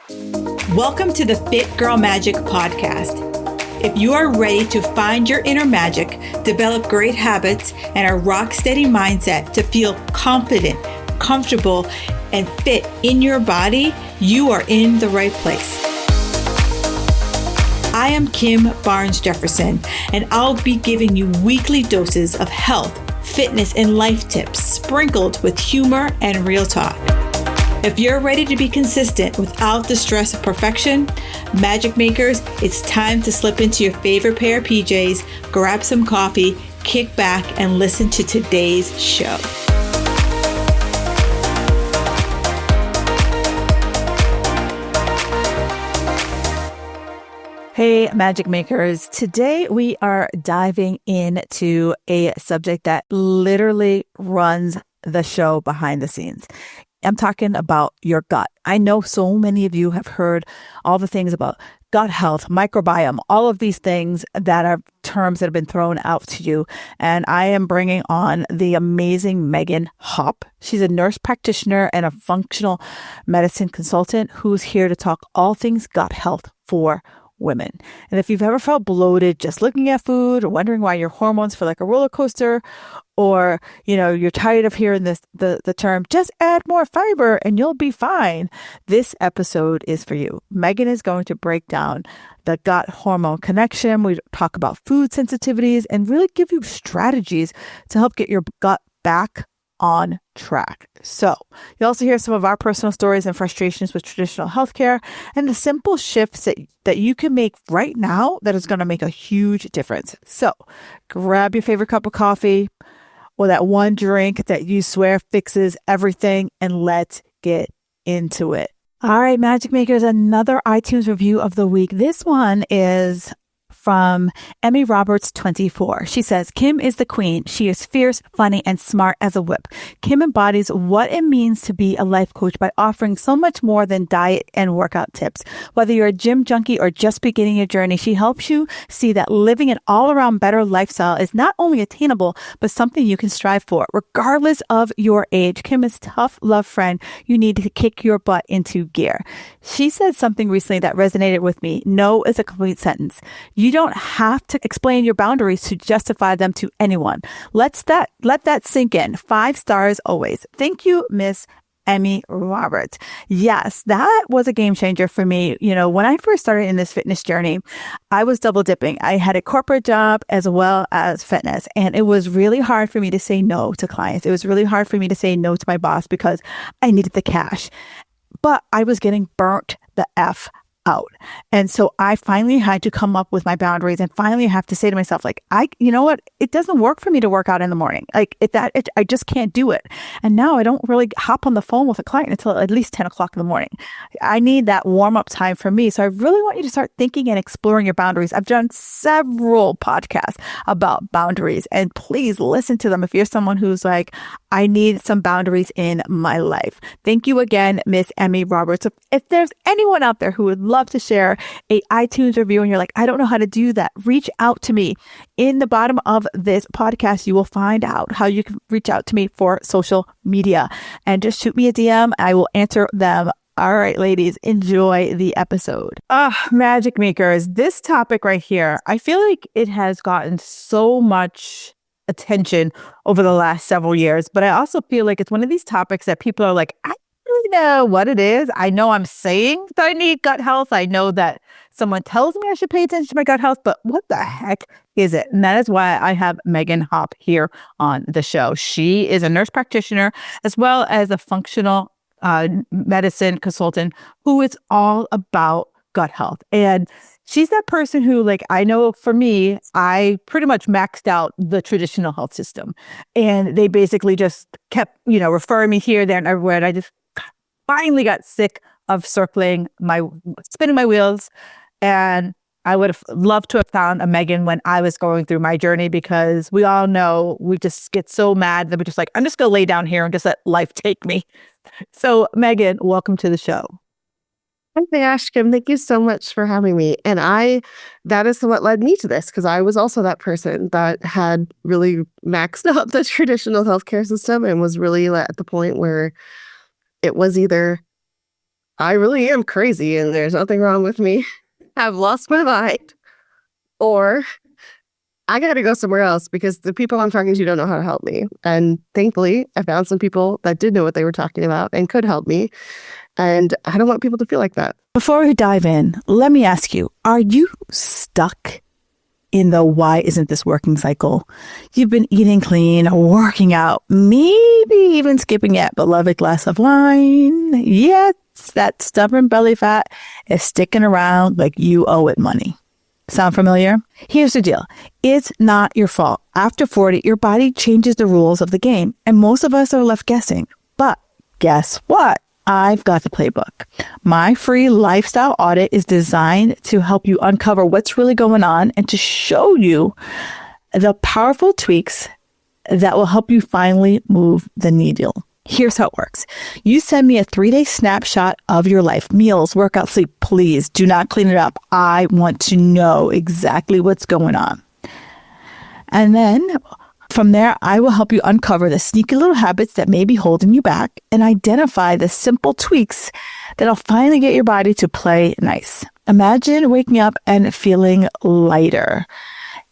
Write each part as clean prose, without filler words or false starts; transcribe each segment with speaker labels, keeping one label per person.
Speaker 1: Welcome to the Fit Girl Magic podcast. If you are ready to find your inner magic, develop great habits, and a rock steady mindset to feel confident, comfortable, and fit in your body, you are in the right place. I am Kim Barnes Jefferson, and I'll be giving you weekly doses of health, fitness, and life tips sprinkled with humor and real talk. If you're ready to be consistent without the stress of perfection, magic makers, it's time to slip into your favorite pair of PJs, grab some coffee, kick back, and listen to today's show. Hey, magic makers. Today we are diving into a subject that literally runs the show behind the scenes. I'm talking about your gut. I know so many of you have heard all the things about gut health, microbiome, all of these things that are terms that have been thrown out to you. And I am bringing on the amazing Megan Hopp. She's a nurse practitioner and a functional medicine consultant who's here to talk all things gut health for women. And if you've ever felt bloated just looking at food or wondering why your hormones feel like a roller coaster, or, you're tired of hearing the term, just add more fiber and you'll be fine, this episode is for you. Megan is going to break down the gut hormone connection. We talk about food sensitivities and really give you strategies to help get your gut back on track. So you also hear some of our personal stories and frustrations with traditional healthcare and the simple shifts that you can make right now that is going to make a huge difference. So grab your favorite cup of coffee or that one drink that you swear fixes everything, and let's get into it. All right, Magic Makers, another iTunes review of the week. This one is from Emmy Roberts 24. She says, Kim is the queen. She is fierce, funny, and smart as a whip. Kim embodies what it means to be a life coach by offering so much more than diet and workout tips. Whether you're a gym junkie or just beginning your journey, she helps you see that living an all-around better lifestyle is not only attainable, but something you can strive for. Regardless of your age, Kim is a tough love friend you need to kick your butt into gear. She said something recently that resonated with me. No is a complete sentence. You don't have to explain your boundaries to justify them to anyone. Let that sink in. 5 stars always. Thank you, Miss Emmy Roberts. Yes, that was a game changer for me. When I first started in this fitness journey, I was double dipping. I had a corporate job as well as fitness, and it was really hard for me to say no to clients. It was really hard for me to say no to my boss because I needed the cash. But I was getting burnt the F out. And so I finally had to come up with my boundaries and finally have to say to myself, you know what? It doesn't work for me to work out in the morning. I just can't do it. And now I don't really hop on the phone with a client until at least 10 o'clock in the morning. I need that warm up time for me. So I really want you to start thinking and exploring your boundaries. I've done several podcasts about boundaries, and please listen to them if you're someone who's like, I need some boundaries in my life. Thank you again, Miss Emmy Roberts. If there's anyone out there who would love to share a iTunes review and you're like, I don't know how to do that, reach out to me. In the bottom of this podcast, you will find out how you can reach out to me for social media, and just shoot me a DM. I will answer them. All right, ladies, enjoy the episode. Magic Makers, this topic right here, I feel like it has gotten so much attention over the last several years, but I also feel like it's one of these topics that people are like, I don't really know what it is. I know I'm saying that I need gut health. I know that someone tells me I should pay attention to my gut health, but what the heck is it? And that is why I have Megan Hopp here on the show. She is a nurse practitioner as well as a functional medicine consultant who is all about gut health. And she's that person who, I know for me, I pretty much maxed out the traditional health system. And they basically just kept, referring me here, there, and everywhere. And I just finally got sick of spinning my wheels. And I would have loved to have found a Megan when I was going through my journey, because we all know we just get so mad that we're just like, I'm just going to lay down here and just let life take me. So Megan, welcome to the show.
Speaker 2: Hi, Kim. Thank you so much for having me. And that is what led me to this, because I was also that person that had really maxed out the traditional healthcare system and was really at the point where it was either I really am crazy and there's nothing wrong with me. I've lost my mind. Or I got to go somewhere else because the people I'm talking to don't know how to help me. And thankfully, I found some people that did know what they were talking about and could help me. And I don't want people to feel like that.
Speaker 1: Before we dive in, let me ask you, are you stuck in the why isn't this working cycle? You've been eating clean, working out, maybe even skipping that beloved glass of wine. Yet that stubborn belly fat is sticking around like you owe it money. Sound familiar? Here's the deal. It's not your fault. After 40, your body changes the rules of the game, and most of us are left guessing. But guess what? I've got the playbook. My free lifestyle audit is designed to help you uncover what's really going on and to show you the powerful tweaks that will help you finally move the needle. Here's how it works. You send me a 3-day snapshot of your life, meals, workout, sleep. Please do not clean it up. I want to know exactly what's going on. And then from there, I will help you uncover the sneaky little habits that may be holding you back and identify the simple tweaks that'll finally get your body to play nice. Imagine waking up and feeling lighter,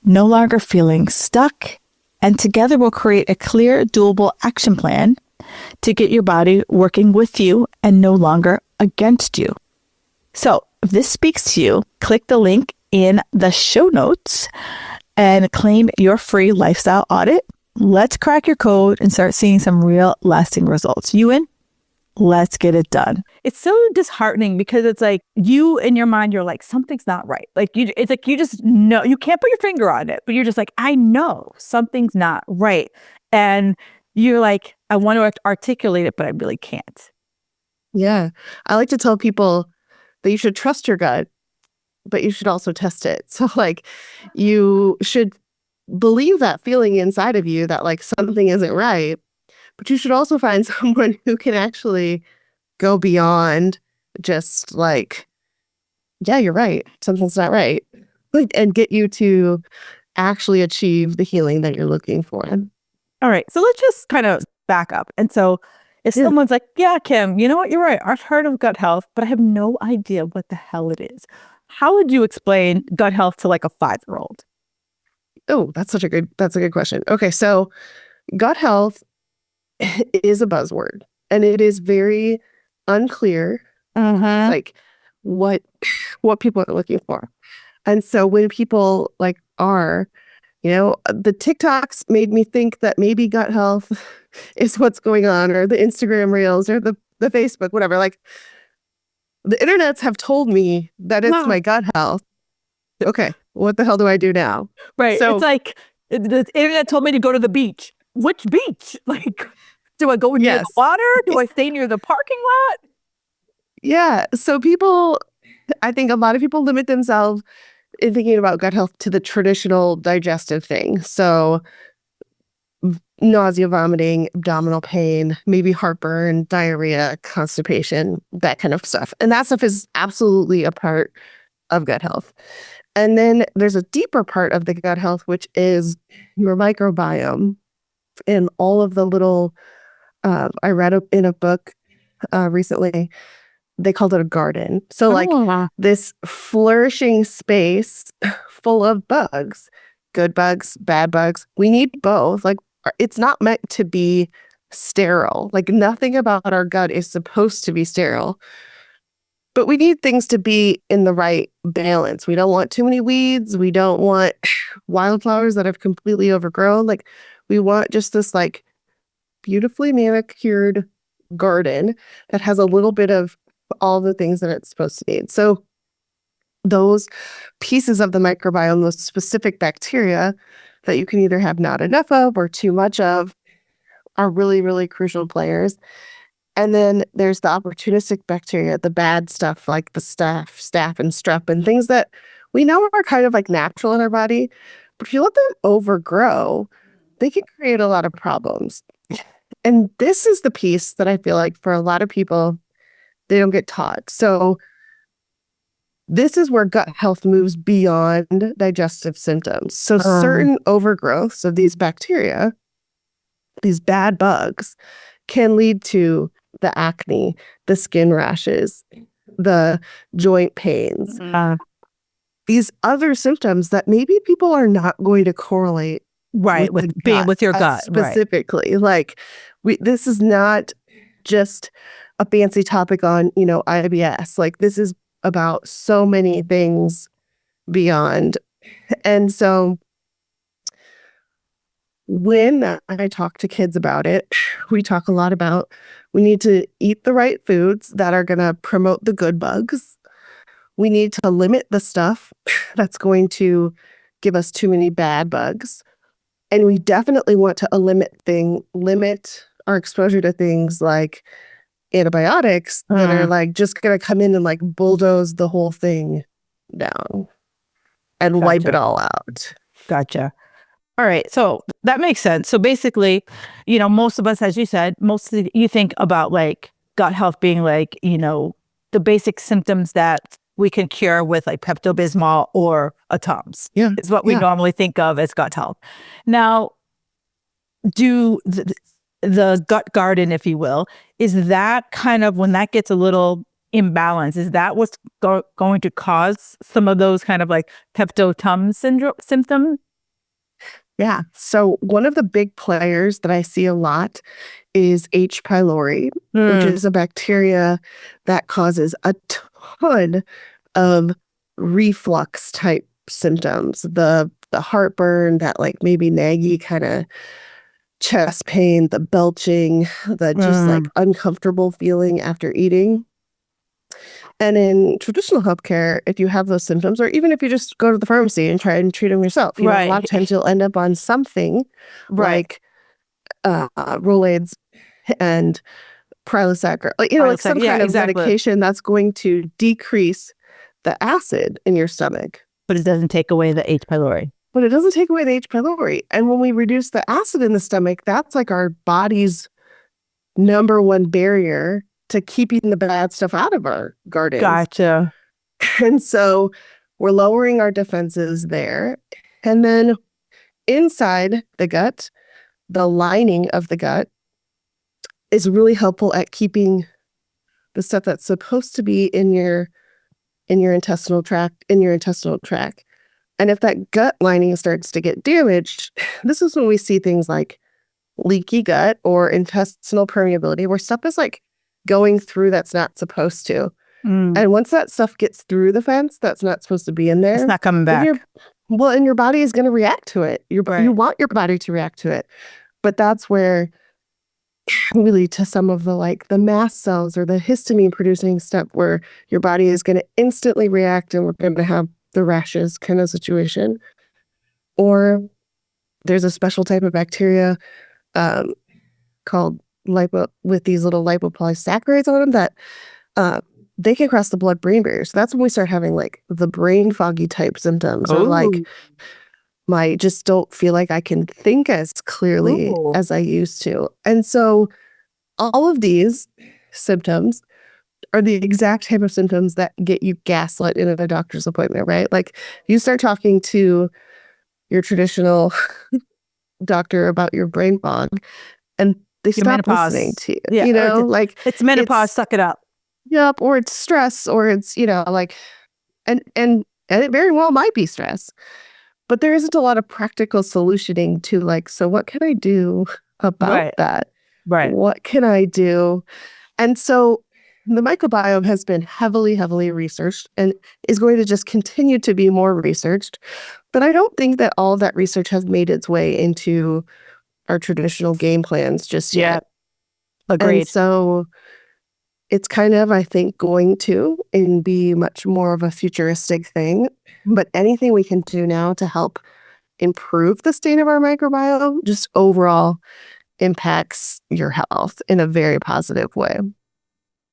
Speaker 1: no longer feeling stuck, and together we'll create a clear, doable action plan to get your body working with you and no longer against you. So if this speaks to you, click the link in the show notes and claim your free lifestyle audit. Let's crack your code and start seeing some real lasting results. You in? Let's get it done. It's so disheartening because it's like you in your mind, you're like, something's not right. It's like you just know, you can't put your finger on it, but you're just like, I know something's not right. And you're like, I want to articulate it, but I really can't.
Speaker 2: Yeah. I like to tell people that you should trust your gut, but you should also test it. So like you should believe that feeling inside of you that like something isn't right, but you should also find someone who can actually go beyond just like, yeah, you're right. Something's not right. Like, and get you to actually achieve the healing that you're looking for.
Speaker 1: All right. So let's just kind of back up. And so if someone's like, yeah, Kim, you know what? You're right. I've heard of gut health, but I have no idea what the hell it is. How would you explain gut health to like a 5-year-old?
Speaker 2: Oh, that's a good question. Okay. So gut health is a buzzword and it is very unclear, like what people are looking for. And so when people like are, the TikToks made me think that maybe gut health is what's going on, or the Instagram reels or the Facebook, whatever. Like the internets have told me that it's my gut health. Okay, what the hell do I do now?
Speaker 1: Right. So, it's like the internet told me to go to the beach. Which beach? Like, do I go near the water? Do I stay near the parking lot?
Speaker 2: Yeah. So I think a lot of people limit themselves in thinking about gut health to the traditional digestive thing. So nausea, vomiting, abdominal pain, maybe heartburn, diarrhea, constipation, that kind of stuff. And that stuff is absolutely a part of gut health. And then there's a deeper part of the gut health, which is your microbiome and all of the little, I read in a book recently, they called it a garden. So like this flourishing space full of bugs, good bugs, bad bugs. We need both. Like it's not meant to be sterile. Like nothing about our gut is supposed to be sterile. But we need things to be in the right balance. We don't want too many weeds. We don't want wildflowers that have completely overgrown. Like we want just this like beautifully manicured garden that has a little bit of all the things that it's supposed to need. So those pieces of the microbiome, those specific bacteria that you can either have not enough of or too much of, are really, really crucial players. And then there's the opportunistic bacteria, the bad stuff like the staph and strep and things that we know are kind of like natural in our body. But if you let them overgrow, they can create a lot of problems. And this is the piece that I feel like for a lot of people, they don't get taught. So this is where gut health moves beyond digestive symptoms. So certain overgrowths of these bacteria, these bad bugs, can lead to the acne, the skin rashes, the joint pains, these other symptoms that maybe people are not going to correlate
Speaker 1: with being with your gut
Speaker 2: specifically. Like this is not just a fancy topic on, IBS. Like this is about so many things beyond. And so when I talk to kids about it, we talk a lot about we need to eat the right foods that are going to promote the good bugs. We need to limit the stuff that's going to give us too many bad bugs. And we definitely want to limit our exposure to things like antibiotics that are like just going to come in and like bulldoze the whole thing down and wipe it all out.
Speaker 1: Gotcha. All right. So that makes sense. So basically, most of us, as you said, mostly you think about like gut health being like, the basic symptoms that we can cure with like Pepto-Bismol or a Tums.
Speaker 2: Yeah.
Speaker 1: Is what we normally think of as gut health. Now, do the gut garden, if you will, is that kind of when that gets a little imbalance, is that what's going to cause some of those kind of like Pepto-Tums symptoms?
Speaker 2: Yeah. So one of the big players that I see a lot is H. pylori, which is a bacteria that causes a ton of reflux type symptoms. The heartburn, that like maybe naggy kind of chest pain, the belching, the just like uncomfortable feeling after eating. And in traditional healthcare, if you have those symptoms, or even if you just go to the pharmacy and try and treat them yourself, a lot of times you'll end up on something like Rolaids and Prilosec, or like some kind of medication that's going to decrease the acid in your stomach.
Speaker 1: But it doesn't take away the H. pylori.
Speaker 2: But it doesn't take away the H. pylori. And when we reduce the acid in the stomach, that's like our body's number one barrier to keeping the bad stuff out of our garden.
Speaker 1: Gotcha.
Speaker 2: And so we're lowering our defenses there. And then inside the gut, the lining of the gut is really helpful at keeping the stuff that's supposed to be in your intestinal tract. And if that gut lining starts to get damaged, this is when we see things like leaky gut or intestinal permeability, where stuff is like going through that's not supposed to. And once that stuff gets through the fence that's not supposed to be in there,
Speaker 1: it's not coming back.
Speaker 2: And your body is going to react to it. You want your body to react to it. But that's where we lead to some of the mast cells or the histamine producing stuff where your body is going to instantly react and we're going to have the rashes kind of situation. Or there's a special type of bacteria called with these little lipopolysaccharides on them that they can cross the blood-brain barrier. So that's when we start having like the brain foggy type symptoms, or like I just don't feel like I can think as clearly as I used to. And so all of these symptoms are the exact type of symptoms that get you gaslit in a doctor's appointment, right? Like you start talking to your traditional doctor about your brain fog and they stop listening to you.
Speaker 1: Yeah, it's menopause, suck it up.
Speaker 2: Yep, or it's stress, or it's, and it very well might be stress. But there isn't a lot of practical solutioning to so what can I do about that?
Speaker 1: Right.
Speaker 2: What can I do? And so the microbiome has been heavily, heavily researched and is going to just continue to be more researched. But I don't think that all of that research has made its way into our traditional game plans just yet.
Speaker 1: Agreed.
Speaker 2: And so it's kind of, I think, going to and be much more of a futuristic thing. But anything we can do now to help improve the state of our microbiome just overall impacts your health in a very positive way.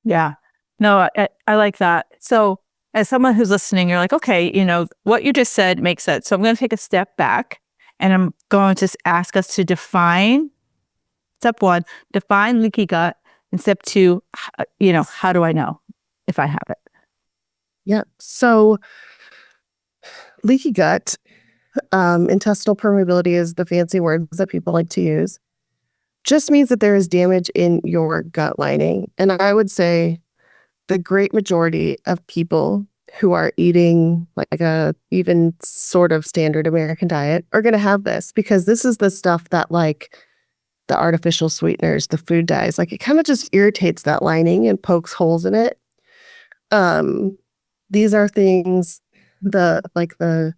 Speaker 1: Yeah. No, I like that. So as someone who's listening, you're like, okay, what you just said makes sense. So I'm going to take a step back and I'm going to ask us to define, step one, define leaky gut. And step two, how do I know if I have it?
Speaker 2: Yeah. So leaky gut, intestinal permeability is the fancy words that people like to use. just means that there is damage in your gut lining. And I would say the great majority of people who are eating like a even sort of standard American diet are going to have this, because this is the stuff that, like, the artificial sweeteners, the food dyes, like, it kind of just irritates that lining and pokes holes in it. These are things, the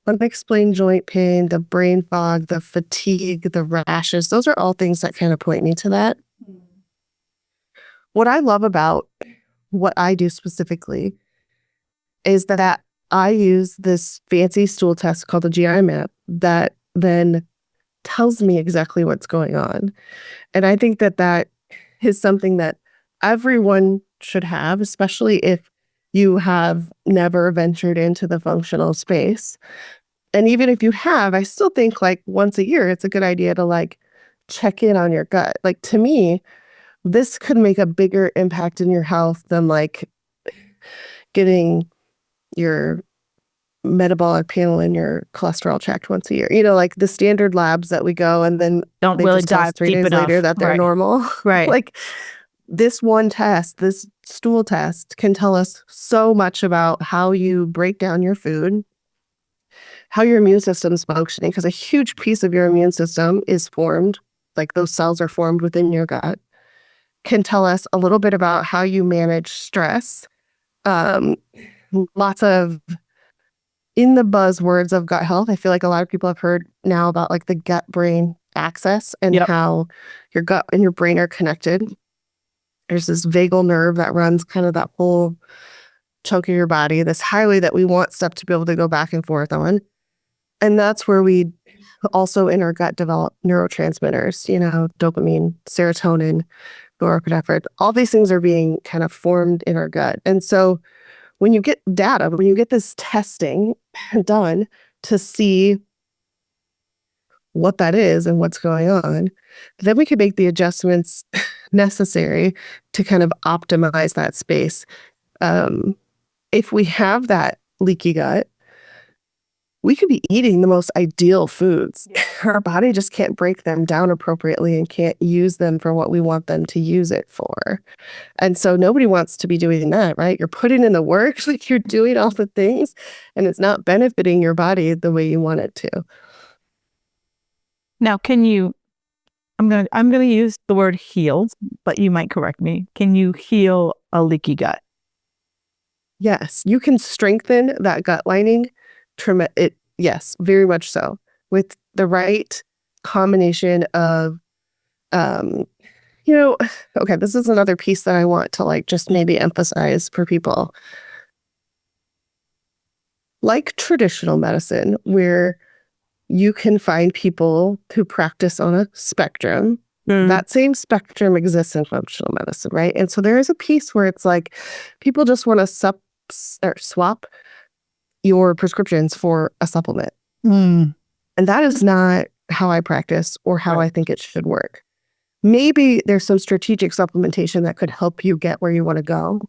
Speaker 2: unexplained joint pain, the brain fog, the fatigue, the rashes, those are all things that kind of point me to that. What I love about what I do specifically is that I use this fancy stool test called the GI map that then tells me exactly what's going on. And I think that that is something that everyone should have, especially if you have never ventured into the functional space. And even if you have, I still think like once a year, it's a good idea to like check in on your gut. Like, to me, this could make a bigger impact in your health than like getting your metabolic panel and your cholesterol checked once a year. You know, like the standard labs that we go and then
Speaker 1: Don't
Speaker 2: they
Speaker 1: really
Speaker 2: just tell us
Speaker 1: dive
Speaker 2: 3
Speaker 1: deep
Speaker 2: days
Speaker 1: enough.
Speaker 2: later that they're
Speaker 1: Right.
Speaker 2: normal.
Speaker 1: Right.
Speaker 2: Like, this one test, this stool test, can tell us so much about how you break down your food, how your immune system's functioning, because a huge piece of your immune system is formed, like those cells are formed within your gut, can tell us a little bit about how you manage stress. Um, Lots of, in the buzzwords of gut health, I feel like a lot of people have heard now about like the gut-brain axis and
Speaker 1: Yep.
Speaker 2: how your gut and your brain are connected. There's this vagal nerve that runs kind of that whole chunk of your body, this highway that we want stuff to be able to go back and forth on. And that's where we also in our gut develop neurotransmitters, you know, dopamine, serotonin, norepinephrine. All these things are being kind of formed in our gut. And so when you get data, when you get this testing done to see what that is and what's going on, then we can make the adjustments necessary to kind of optimize that space. If we have that leaky gut, we could be eating the most ideal foods. Our body just can't break them down appropriately and can't use them for what we want them to use it for. And so nobody wants to be doing that, right? You're putting in the work, like you're doing all the things, and it's not benefiting your body the way you want it to.
Speaker 1: Now, can you, I'm gonna use the word healed, but you might correct me. Can you heal a leaky gut?
Speaker 2: Yes, you can strengthen that gut lining. Yes, very much so. With the right combination of, you know, okay, this is another piece that I want to like just maybe emphasize for people. Like traditional medicine, where you can find people who practice on a spectrum. That same spectrum exists in functional medicine, right? And so there is a piece where it's like people just want to swap your prescriptions for a supplement.
Speaker 1: Mm.
Speaker 2: And that is not how I practice or how
Speaker 1: Right.
Speaker 2: I think it should work. Maybe there's some strategic supplementation that could help you get where you want to go.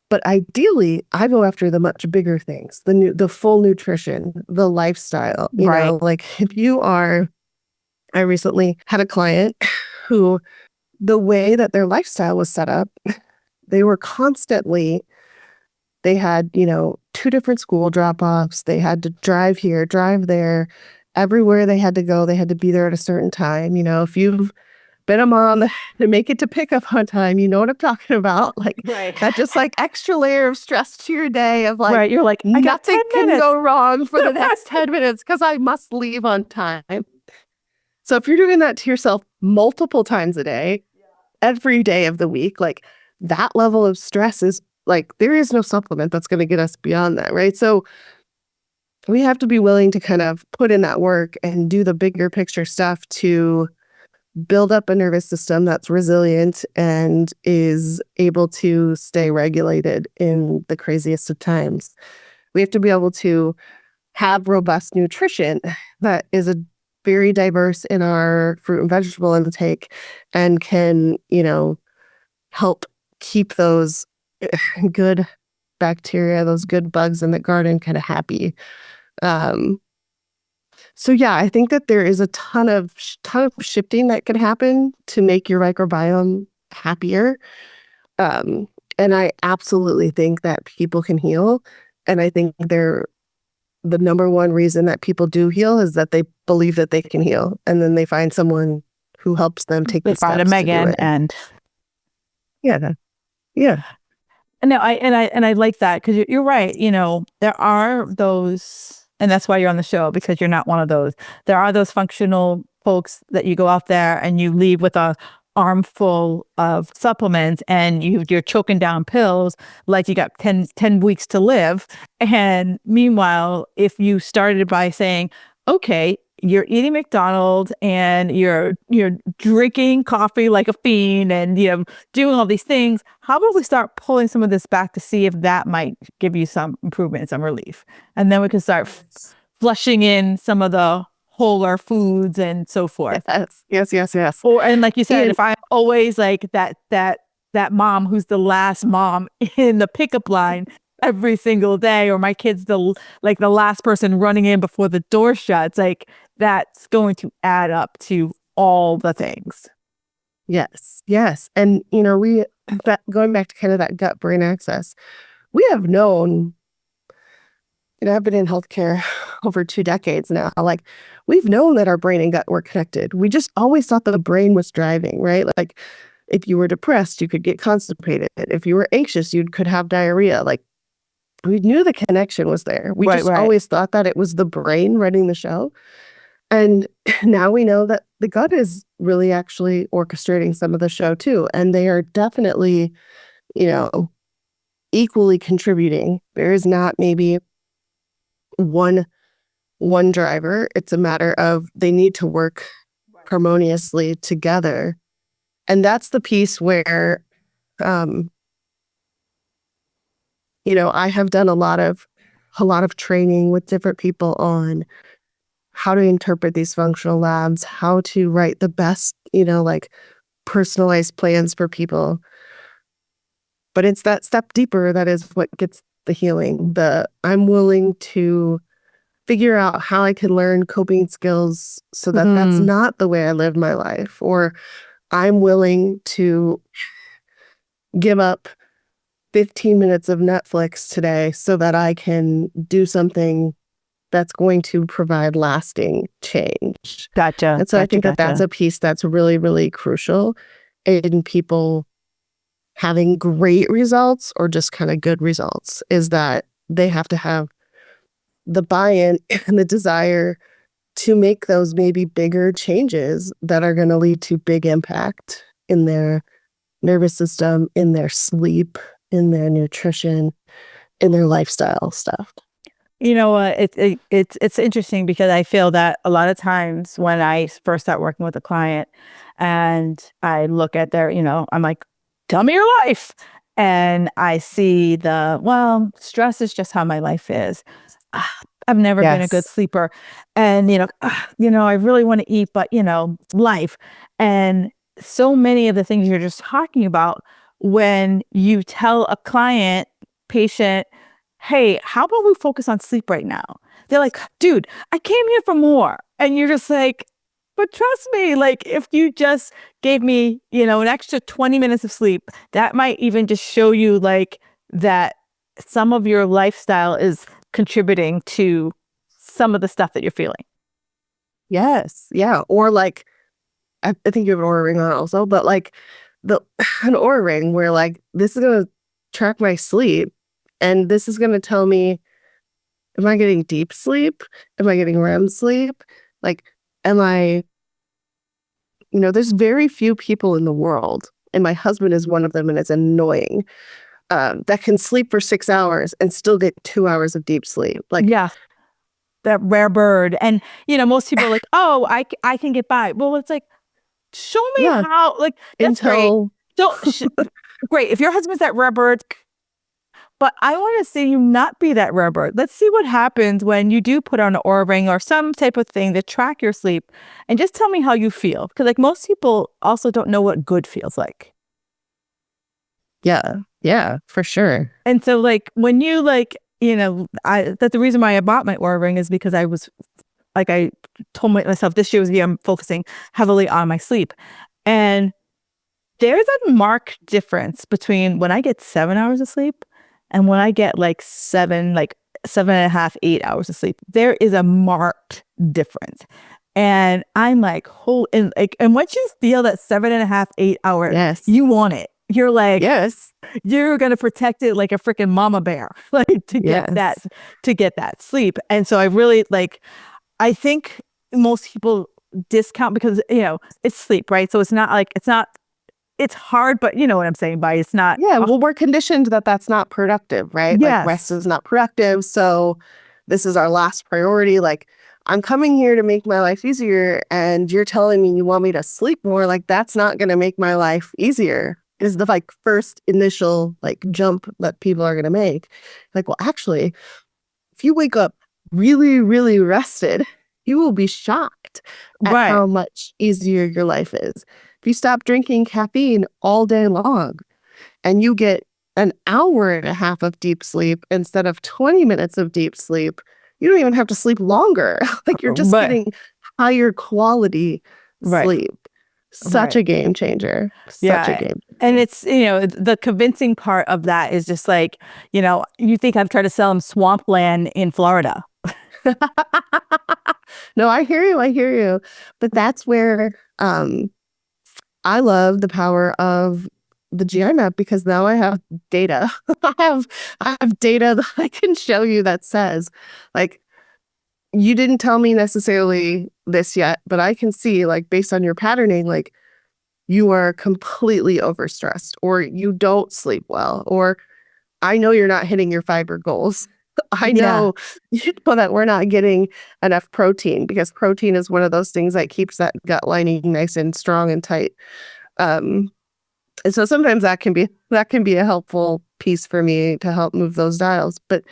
Speaker 2: But ideally, I go after the much bigger things, the full nutrition, the lifestyle. You
Speaker 1: Right.
Speaker 2: know, like if you are, I recently had a client who, the way that their lifestyle was set up, they were constantly, they had, you know, 2 different school drop-offs. They had to drive here, drive there. Everywhere they had to go, they had to be there at a certain time. You know, if you've been a mom to make it to pickup on time, you know what I'm talking about. Like
Speaker 1: Right.
Speaker 2: that just like extra layer of stress to your day of like,
Speaker 1: Right. You're like, I got
Speaker 2: nothing
Speaker 1: 10
Speaker 2: can
Speaker 1: minutes.
Speaker 2: go wrong for the next 10 minutes because I must leave on time. So if you're doing that to yourself multiple times a day, every day of the week, like that level of stress is like, there is no supplement that's going to get us beyond that, right? So we have to be willing to kind of put in that work and do the bigger picture stuff to build up a nervous system that's resilient and is able to stay regulated in the craziest of times. We have to be able to have robust nutrition that is a very diverse in our fruit and vegetable intake and can, you know, help keep those good bacteria, those good bugs in the garden kind of happy. So yeah, I think that there is a ton of shifting that can happen to make your microbiome happier. Um, and I absolutely think that people can heal. And I think the number one reason that people do heal is that they believe that they can heal. And then they find someone who helps them take
Speaker 1: They
Speaker 2: the
Speaker 1: find a
Speaker 2: steps to do
Speaker 1: Megan
Speaker 2: it.
Speaker 1: and
Speaker 2: Yeah. Yeah.
Speaker 1: no, I like that because you're right. You know, there are those, and that's why you're on the show, because you're not one of those. There are those functional folks that you go out there and you leave with a armful of supplements and you're choking down pills like you got 10 weeks to live. And meanwhile, if you started by saying, okay, you're eating McDonald's and you're drinking coffee like a fiend and doing all these things, how about we start pulling some of this back to see if that might give you some improvement, some relief, and then we can start flushing in some of the wholer foods and so forth.
Speaker 2: Yes.
Speaker 1: And like you said,
Speaker 2: And
Speaker 1: if I'm always like that mom who's the last mom in the pickup line every single day, or my kid's the last person running in before the door shuts, like that's going to add up to all the things.
Speaker 2: yes. And going back to kind of that gut brain axis, we have known, I've been in healthcare over 2 decades now. Like, we've known that our brain and gut were connected. We just always thought the brain was driving, right? Like, if you were depressed, you could get constipated. If you were anxious, you could have diarrhea. Like, we knew the connection was there. We just always thought that it was the brain running the show. And now we know that the gut is really actually orchestrating some of the show too. And they are definitely, equally contributing. There is not maybe one driver. It's a matter of they need to work harmoniously together. And that's the piece where I have done a lot of training with different people on how to interpret these functional labs, how to write the best, like personalized plans for people. But it's that step deeper that is what gets the healing. I'm willing to figure out how I can learn coping skills so that that's not the way I live my life. Or I'm willing to give up 15 minutes of Netflix today so that I can do something that's going to provide lasting change.
Speaker 1: Gotcha.
Speaker 2: And so I think that's a piece that's really, really crucial in people having great results or just kind of good results, is that they have to have the buy-in and the desire to make those maybe bigger changes that are going to lead to big impact in their nervous system, in their sleep, in their nutrition, in their lifestyle stuff.
Speaker 1: You know what? It's interesting because I feel that a lot of times when I first start working with a client and I look at their, I'm like, tell me your life. And I see stress is just how my life is. I've never been a good sleeper. And, I really want to eat, but, life. And so many of the things you're just talking about, when you tell a patient, hey, how about we focus on sleep right now? They're like, dude, I came here for more. And you're just like, but trust me, like if you just gave me, an extra 20 minutes of sleep, that might even just show you like that some of your lifestyle is contributing to some of the stuff that you're feeling.
Speaker 2: Yes. Yeah. Or like, I think you have an Oura ring on also, but like an Oura ring where like, this is going to track my sleep. And this is going to tell me, am I getting deep sleep? Am I getting REM sleep? Like, am I, there's very few people in the world, and my husband is one of them, and it's annoying, that can sleep for 6 hours and still get 2 hours of deep sleep. Like,
Speaker 1: yeah, that rare bird. And, most people are like, oh, I can get by. Well, it's like, show me how, like, that's
Speaker 2: until
Speaker 1: great. Great. If your husband's that rare bird, but I want to see you not be that rare bird. Let's see what happens when you do put on an Oura ring or some type of thing to track your sleep, and just tell me how you feel. Because like most people also don't know what good feels like.
Speaker 2: Yeah, for sure.
Speaker 1: And so like when you that's the reason why I bought my Oura ring, is because I was like I told myself this year was the year I'm focusing heavily on my sleep. And there's a marked difference between when I get 7 hours of sleep and when I get like 7.5, 8 hours of sleep. There is a marked difference. And I'm like, and once you feel that 7.5, 8 hours,
Speaker 2: Yes.
Speaker 1: you want it. You're like,
Speaker 2: Yes.
Speaker 1: you're gonna protect it like a freaking mama bear, like to get that sleep. And so I really I think most people discount because it's sleep, right? So it's hard, but you know what I'm saying by it's not.
Speaker 2: Yeah, well, we're conditioned that that's not productive, right?
Speaker 1: Yes.
Speaker 2: Like rest is not productive. So this is our last priority. Like, I'm coming here to make my life easier, and you're telling me you want me to sleep more. Like, that's not going to make my life easier. Is the first initial jump that people are going to make. Like, well, actually, if you wake up really, really rested, you will be shocked at how much easier your life is. If you stop drinking caffeine all day long and you get an hour and a half of deep sleep instead of 20 minutes of deep sleep, you don't even have to sleep longer. You're just getting higher quality sleep. Such a game changer. Such a game changer.
Speaker 1: And it's, the convincing part of that is just you think I've tried to sell them swampland in Florida.
Speaker 2: No, I hear you. But that's where I love the power of the GI map, because now I have data. I have data that I can show you that says, you didn't tell me necessarily this yet, but I can see, based on your patterning, you are completely overstressed, or you don't sleep well, or I know you're not hitting your fiber goals. I know, that we're not getting enough protein, because protein is one of those things that keeps that gut lining nice and strong and tight. And so sometimes that can be a helpful piece for me to help move those dials. But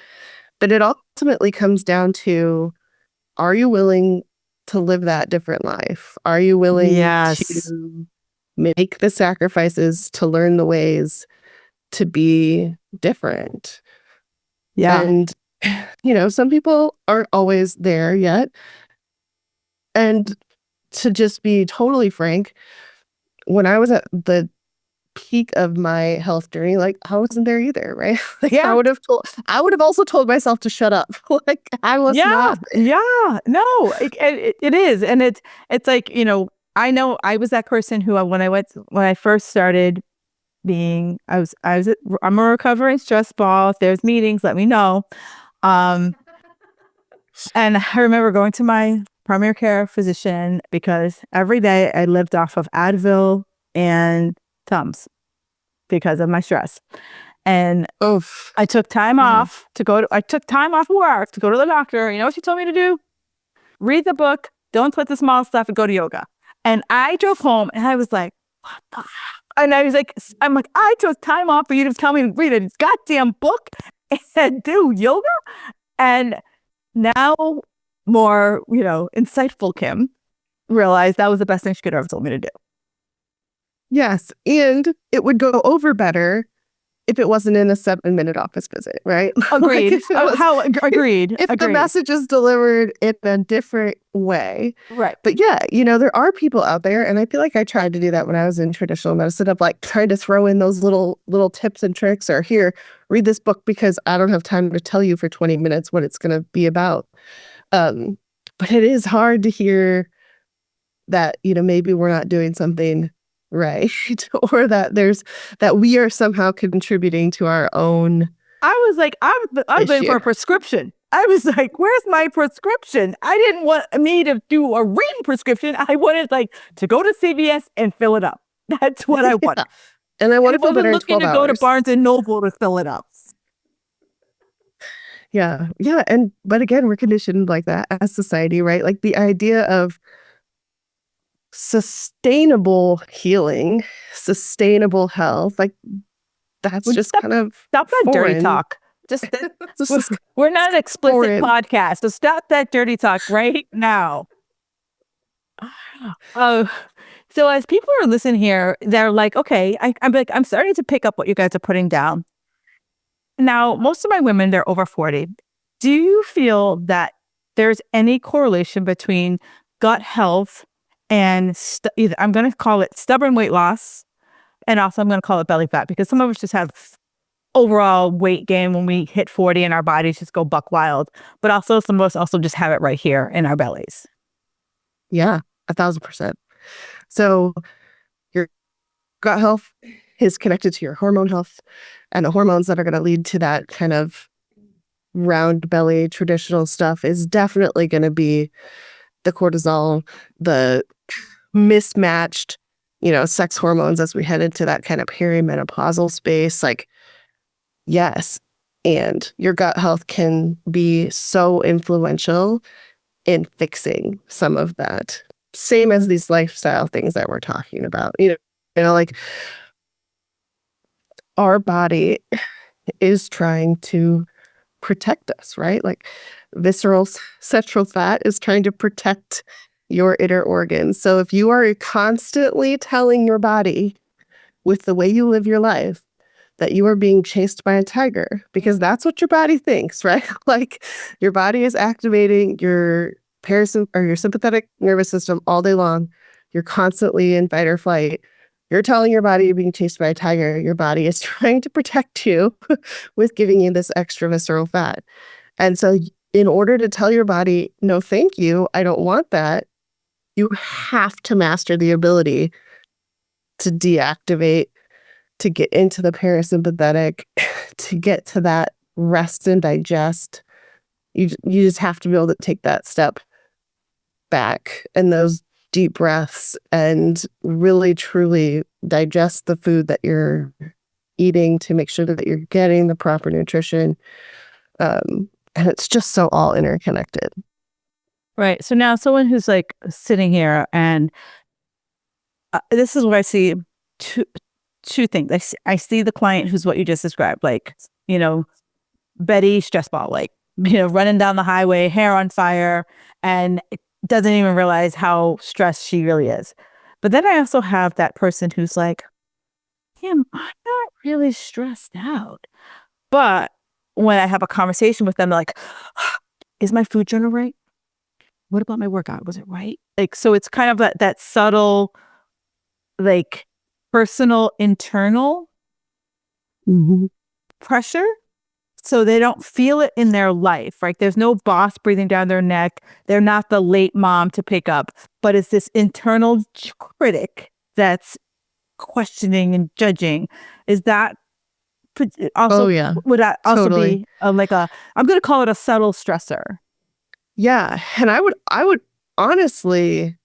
Speaker 2: it ultimately comes down to, are you willing to live that different life? Are you willing to make the sacrifices to learn the ways to be different?
Speaker 1: Yeah.
Speaker 2: And, some people aren't always there yet. And to just be totally frank, when I was at the peak of my health journey, I wasn't there either, right? I would have also told myself to shut up. I was not.
Speaker 1: Yeah. No, it is. And it's I know I was that person who, when I first started being, I'm a recovering stress ball. If there's meetings, let me know. And I remember going to my primary care physician because every day I lived off of Advil and Tums because of my stress. And I took time off I took time off work to go to the doctor. You know what she told me to do? Read the book, don't put the small stuff, and go to yoga. And I drove home and I was like, what the heck? And I'm like, I took time off for you to tell me to read a goddamn book and do yoga. And now more, insightful Kim realized that was the best thing she could have ever told me to do.
Speaker 2: Yes. And it would go over better if it wasn't in a 7-minute office visit, right?
Speaker 1: Agreed. Agreed.
Speaker 2: If the message is delivered in a different way.
Speaker 1: Right.
Speaker 2: But yeah, there are people out there, and I feel like I tried to do that when I was in traditional medicine, of trying to throw in those little tips and tricks, or here, read this book because I don't have time to tell you for 20 minutes what it's going to be about. But it is hard to hear that, maybe we're not doing something right, or that we are somehow contributing to our own.
Speaker 1: I was like, I've been for a prescription. I was like, where's my prescription? I didn't want me to do a written prescription. I wanted to go to CVS and fill it up. That's what I wanted.
Speaker 2: And I wanted to
Speaker 1: looking to go to Barnes and Noble to fill it up.
Speaker 2: Yeah. But again, we're conditioned like that as society, right? The idea of sustainable healing, sustainable health, that's just kind of
Speaker 1: stop that dirty talk. We're not an explicit podcast, so stop that dirty talk right now. So as people are listening here, they're like, okay, I'm starting to pick up what you guys are putting down. Now, most of my women, they're over 40. Do you feel that there's any correlation between gut health and either I'm going to call it stubborn weight loss, and also I'm going to call it belly fat, because some of us just have overall weight gain when we hit 40 and our bodies just go buck wild. But also some of us also just have it right here in our bellies.
Speaker 2: Yeah, 1,000%. So your gut health is connected to your hormone health, and the hormones that are going to lead to that kind of round belly traditional stuff is definitely going to be the cortisol, the mismatched, sex hormones as we head into that kind of perimenopausal space. Like, yes. And your gut health can be so influential in fixing some of that. Same as these lifestyle things that we're talking about. Like our body is trying to protect us, right? Like visceral central fat is trying to protect your inner organs. So if you are constantly telling your body with the way you live your life that you are being chased by a tiger, because that's what your body thinks, right? Like your body is activating your your sympathetic nervous system all day long. You're constantly in fight or flight. You're telling your body you're being chased by a tiger. Your body is trying to protect you with giving you this extra visceral fat. And so in order to tell your body, no, thank you, I don't want that, you have to master the ability to deactivate, to get into the parasympathetic, to get to that rest and digest. You just have to be able to take that step back and those deep breaths and really truly digest the food that you're eating to make sure that you're getting the proper nutrition. And it's just so all interconnected.
Speaker 1: Right. So now someone who's like sitting here and this is what I see, two things. I see the client who's what you just described, like, Betty stress ball, like, running down the highway, hair on fire, and doesn't even realize how stressed she really is. But then I also have that person who's like, I'm not really stressed out. But when I have a conversation with them, they're like, is my food journal right? What about my workout? Was it right? Like, so it's kind of that subtle, like personal, internal pressure. So they don't feel it in their life, right? There's no boss breathing down their neck. They're not the late mom to pick up, but it's this internal critic that's questioning and judging. Is that also, would that also be I'm going to call it a subtle stressor?
Speaker 2: Yeah. And I would honestly,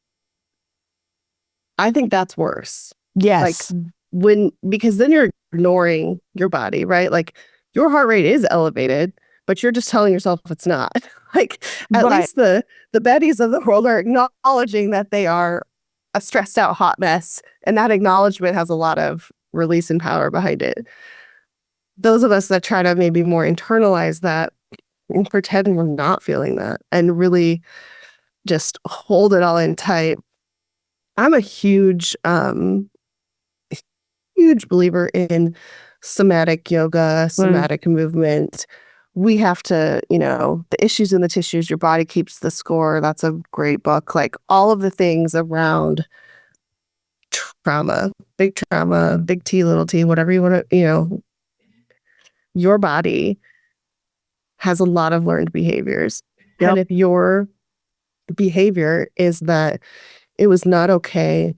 Speaker 2: I think that's worse.
Speaker 1: Yes.
Speaker 2: Like because then you're ignoring your body, right? Like your heart rate is elevated, but you're just telling yourself it's not. Like at least the Bettys of the world are acknowledging that they are a stressed out hot mess. And that acknowledgement has a lot of release and power behind it. Those of us that try to maybe more internalize that and pretend we're not feeling that and really just hold it all in tight. I'm a huge believer in somatic yoga, somatic movement. We have to, the issues in the tissues, your body keeps the score. That's a great book. Like all of the things around trauma, big T, little t, whatever you want to, your body has a lot of learned behaviors. Yep. And if your behavior is that it was not okay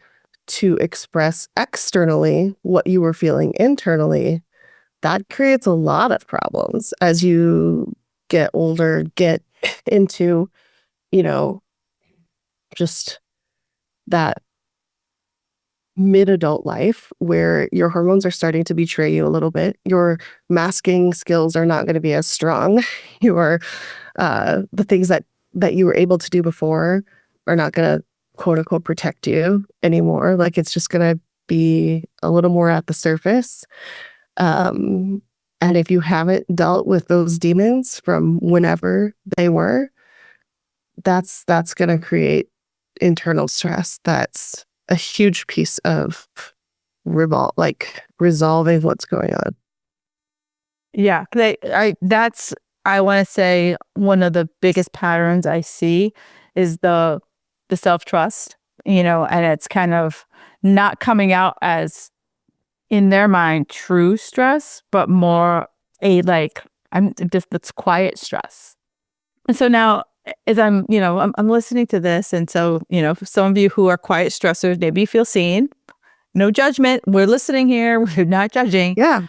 Speaker 2: to express externally what you were feeling internally, that creates a lot of problems as you get older, get into, just that mid-adult life where your hormones are starting to betray you a little bit. Your masking skills are not going to be as strong. Your the things that you were able to do before are not going to quote unquote protect you anymore. Like it's just going to be a little more at the surface. And if you haven't dealt with those demons from whenever they were, that's going to create internal stress. That's a huge piece of resolving what's going on.
Speaker 1: Yeah, that's I want to say one of the biggest patterns I see is the self-trust, and it's kind of not coming out as, in their mind, true stress, but more a like, I'm just, that's quiet stress. And so now, as I'm listening to this, and so, for some of you who are quiet stressors, maybe you feel seen. No judgment. We're listening here. We're not judging.
Speaker 2: Yeah.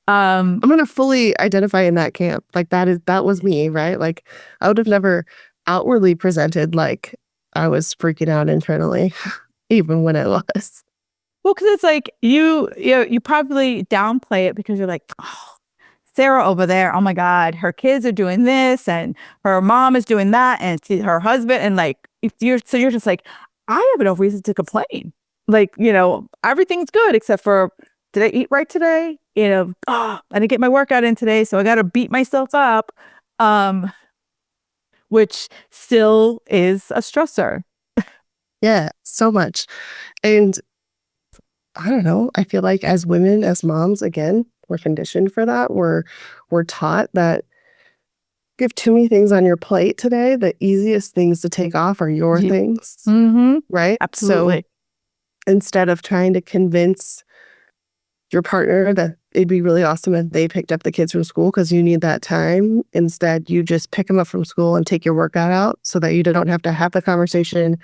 Speaker 2: I'm gonna fully identify in that camp. Like that was me, right? Like I would have never outwardly presented like I was freaking out internally, even when I was.
Speaker 1: Well, because it's like you probably downplay it because you're like, oh, Sarah over there, oh my God, her kids are doing this and her mom is doing that and her husband, and like you're just like, I have no reason to complain. Like, everything's good except for, did I eat right today? I didn't get my workout in today, so I got to beat myself up, which still is a stressor.
Speaker 2: Yeah, so much. And I don't know, I feel like as women, as moms, again, we're conditioned for that. We're taught that you have too many things on your plate today. The easiest things to take off are your things, right?
Speaker 1: Absolutely.
Speaker 2: So instead of trying to convince your partner that it'd be really awesome if they picked up the kids from school because you need that time, instead you just pick them up from school and take your workout out so that you don't have to have the conversation,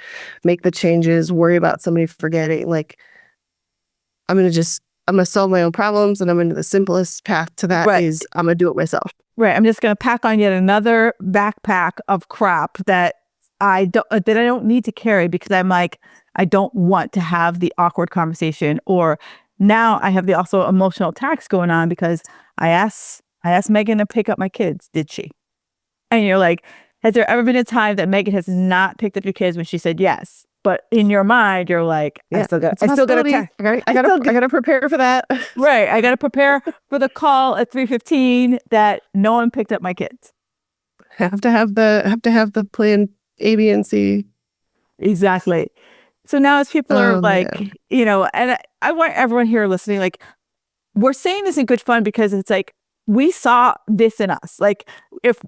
Speaker 2: make the changes, worry about somebody forgetting. Like, I'm going to solve my own problems, and I'm going to the simplest path to that is I'm going to do it myself.
Speaker 1: Right. I'm just going to pack on yet another backpack of crap that I don't need to carry because I'm like, I don't want to have the awkward conversation. Or now I have the also emotional tax going on because I asked Megan to pick up my kids. Did she? And you're like, has there ever been a time that Megan has not picked up your kids when she said yes? But in your mind, you're like, I still got
Speaker 2: to prepare for that.
Speaker 1: Right. I got to prepare for the call at 3:15 that no one picked up my kids.
Speaker 2: Have to have the plan A, B, and C.
Speaker 1: Exactly. So now as people are like, and I want everyone here listening, like, we're saying this in good fun because it's like, we saw this in us. Like if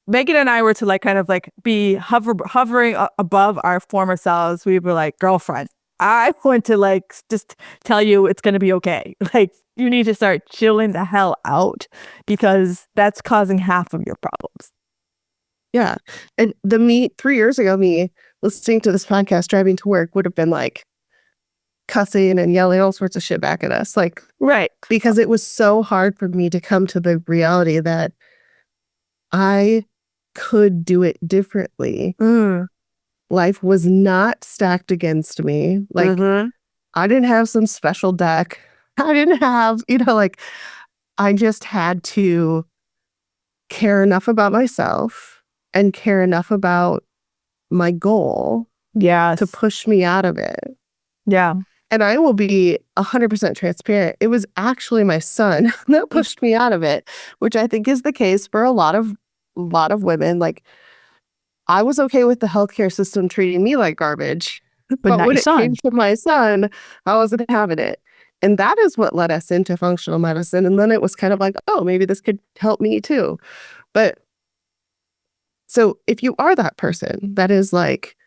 Speaker 1: Megan and I were to like kind of like be hovering above our former selves, we were like, girlfriend, I want to like just tell you it's going to be okay. Like you need to start chilling the hell out because that's causing half of your problems.
Speaker 2: Yeah. And 3 years ago, me listening to this podcast, driving to work would have been like cussing and yelling all sorts of shit back at us. Like,
Speaker 1: right.
Speaker 2: Because it was so hard for me to come to the reality that I could do it differently. Life was not stacked against me. Like, I didn't have some special deck. I didn't have, like, I just had to care enough about myself and care enough about my goal to push me out of it.
Speaker 1: Yeah.
Speaker 2: And I will be 100% transparent. It was actually my son that pushed me out of it, which I think is the case for a lot of women. Like, I was okay with the healthcare system treating me like garbage, but when it came to my son, I wasn't having it. And that is what led us into functional medicine. And then it was kind of like, oh, maybe this could help me too. But so if you are that person that is like,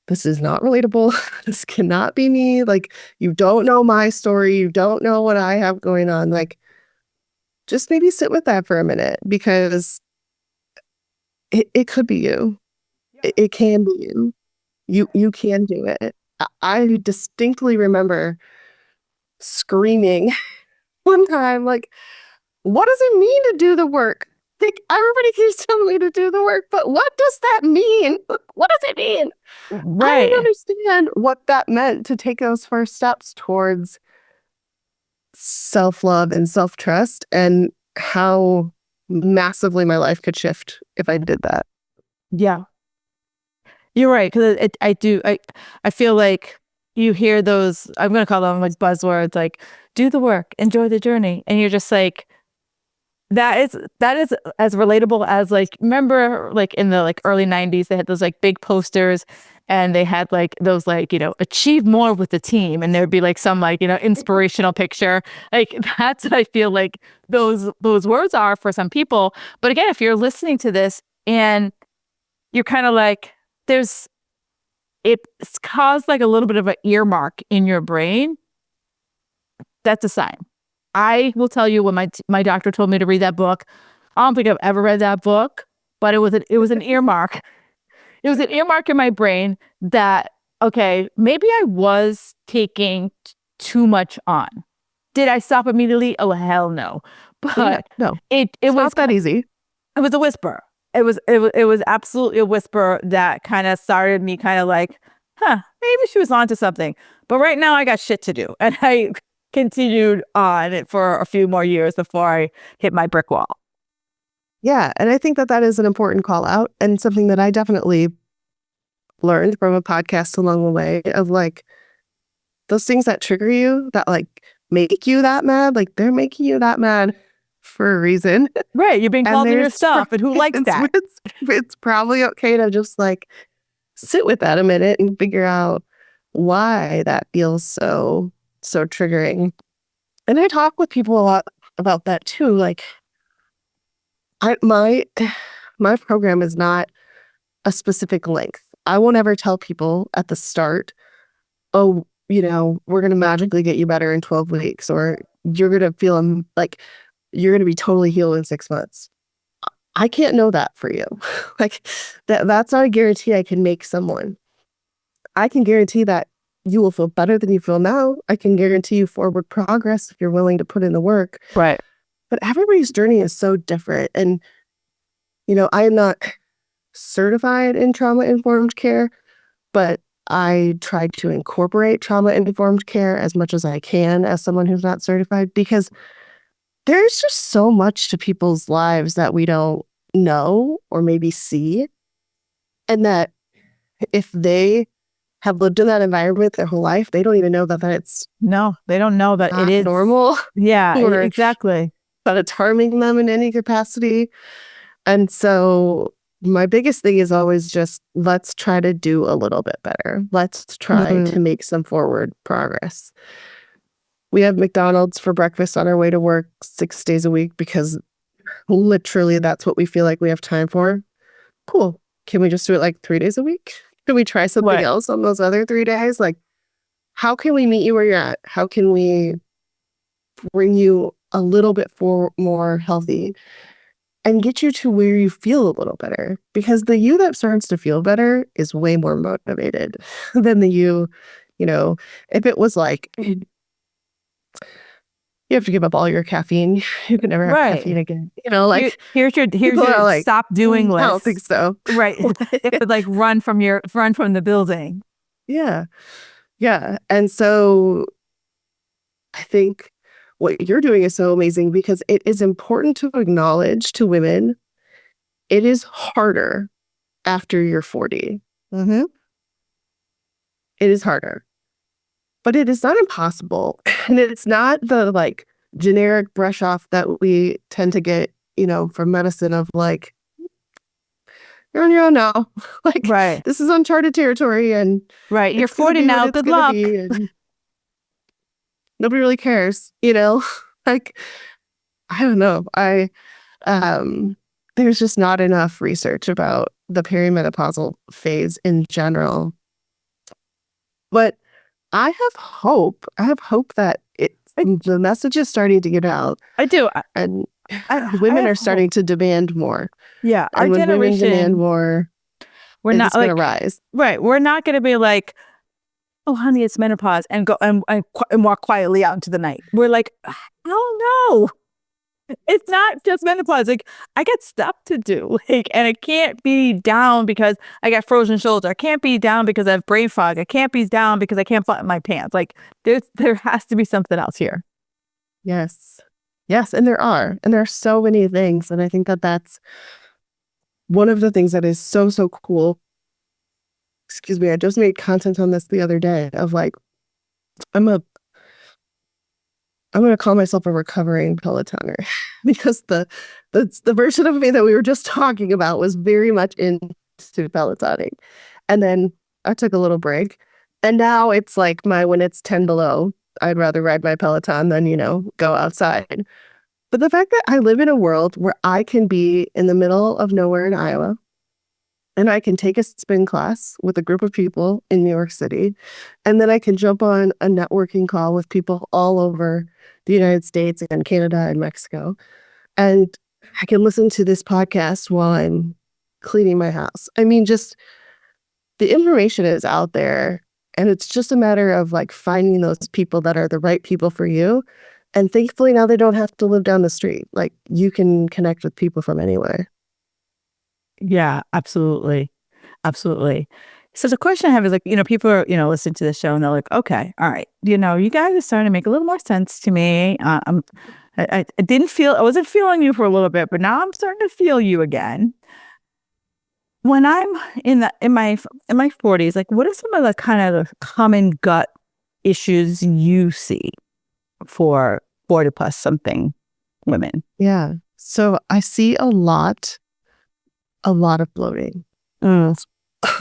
Speaker 2: this is not relatable. This cannot be me. Like, you don't know my story. You don't know what I have going on. Like, just maybe sit with that for a minute because it could be you. It can be you. You can do it. I distinctly remember screaming one time, like, what does it mean to do the work? Like, everybody keeps telling me to do the work, but what does that mean? What does it mean?
Speaker 1: Right.
Speaker 2: I didn't understand what that meant to take those first steps towards self-love and self-trust and how massively my life could shift if I did that.
Speaker 1: Yeah. You're right. Because I feel like you hear those, I'm going to call them like buzzwords, like do the work, enjoy the journey. And you're just like, that is as relatable as like, remember like in the like early 90s they had those like big posters and they had like those like, achieve more with the team, and there'd be like some like, inspirational picture. Like that's what I feel like those words are for some people. But again, if you're listening to this and you're kind of like, it's caused like a little bit of an earmark in your brain, that's a sign. I will tell you, when my doctor told me to read that book, I don't think I've ever read that book, but it was an earmark. It was an earmark in my brain that, okay, maybe I was taking too much on. Did I stop immediately? Oh, hell no. But
Speaker 2: no,
Speaker 1: it
Speaker 2: it's
Speaker 1: was
Speaker 2: not that easy.
Speaker 1: It was a whisper. It was absolutely a whisper that kind of started me kind of like, maybe she was onto something. But right now I got shit to do. And I continued on it for a few more years before I hit my brick wall.
Speaker 2: Yeah. And I think that is an important call out, and something that I definitely learned from a podcast along the way, of like those things that trigger you, that like make you that mad, like they're making you that mad for a reason.
Speaker 1: Right. You're being
Speaker 2: And
Speaker 1: called on your
Speaker 2: there's
Speaker 1: stuff. And who likes that?
Speaker 2: It's probably okay to just like sit with that a minute and figure out why that feels so triggering. And I talk with people a lot about that too. Like my program is not a specific length. I won't ever tell people at the start, oh, we're going to magically get you better in 12 weeks, or you're going to feel like you're going to be totally healed in 6 months. I can't know that for you. Like that's not a guarantee I can make someone. I can guarantee that you will feel better than you feel now. I can guarantee you forward progress if you're willing to put in the work.
Speaker 1: Right.
Speaker 2: But everybody's journey is so different. And, I am not certified in trauma-informed care, but I try to incorporate trauma-informed care as much as I can as someone who's not certified, because there's just so much to people's lives that we don't know or maybe see. And that if they have lived in that environment their whole life, they don't even know that it's
Speaker 1: No, they don't know that it is
Speaker 2: normal.
Speaker 1: Yeah,
Speaker 2: or
Speaker 1: exactly.
Speaker 2: that it's harming them in any capacity. And so my biggest thing is always just, let's try to do a little bit better. Let's try to make some forward progress. We have McDonald's for breakfast on our way to work 6 days a week because literally that's what we feel like we have time for. Cool. Can we just do it like 3 days a week? Can we try something else on those other 3 days? Like, how can we meet you where you're at? How can we bring you a little bit more healthy and get you to where you feel a little better? Because the you that starts to feel better is way more motivated than the you, if it was like, you have to give up all your caffeine, you can never have caffeine again. Like
Speaker 1: here's your
Speaker 2: like,
Speaker 1: stop doing list.
Speaker 2: I don't think so.
Speaker 1: Right. It would like run from the building.
Speaker 2: Yeah. Yeah. And so I think what you're doing is so amazing, because it is important to acknowledge to women, it is harder after you're 40.
Speaker 1: Mm-hmm.
Speaker 2: It is harder. But it is not impossible. And it's not the like generic brush off that we tend to get, from medicine, of like, you're on your own now. Like,
Speaker 1: right.
Speaker 2: This is uncharted territory, and
Speaker 1: you're 40 now. Good luck.
Speaker 2: Nobody really cares, Like, I don't know. There's just not enough research about the perimenopausal phase in general. But I have hope. That the message is starting to get out.
Speaker 1: I do.
Speaker 2: And women are starting to demand more.
Speaker 1: Yeah.
Speaker 2: And when women demand more,
Speaker 1: we're not
Speaker 2: going to rise.
Speaker 1: Right. We're not going to be like, oh, honey, it's menopause, and go and walk quietly out into the night. We're like, oh no, it's not just menopause. Like, I got stuff to do, and I can't be down because I got frozen shoulder. I can't be down because I have brain fog. I can't be down because I can't button my pants. Like, there has to be something else here.
Speaker 2: Yes. And there are so many things. And I think that's one of the things that is so cool. Excuse me. I just made content on this the other day of like, I'm a I'm going to call myself a recovering Pelotoner because the version of me that we were just talking about was very much into Pelotoning. And then I took a little break. And now it's like when it's 10 below, I'd rather ride my Peloton than, go outside. But the fact that I live in a world where I can be in the middle of nowhere in Iowa and I can take a spin class with a group of people in New York City, and then I can jump on a networking call with people all over the United States and Canada and Mexico. And I can listen to this podcast while I'm cleaning my house. I mean, just the information is out there, and it's just a matter of finding those people that are the right people for you. And thankfully now they don't have to live down the street. You can connect with people from anywhere.
Speaker 1: Yeah, absolutely. Absolutely. So the question I have is people are, listening to the show and they're like, okay, all right. You guys are starting to make a little more sense to me. I wasn't feeling you for a little bit, but now I'm starting to feel you again. When I'm in my 40s, what are some of the kind of common gut issues you see for 40 plus something women?
Speaker 2: Yeah. So I see a lot of bloating. A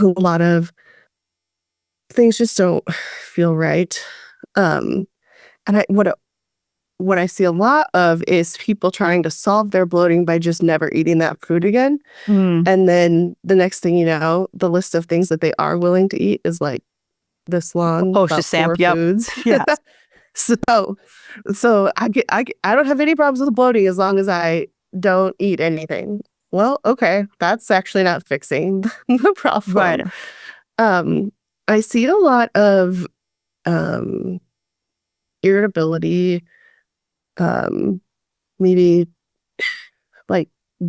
Speaker 2: lot of things just don't feel right. And what I see a lot of is people trying to solve their bloating by just never eating that food again. And then the next thing you know, the list of things that they are willing to eat is this long. Foods.
Speaker 1: Yeah.
Speaker 2: So I don't have any problems with bloating as long as I don't eat anything. Well, okay, that's actually not fixing the problem.
Speaker 1: Right.
Speaker 2: I see a lot of irritability, maybe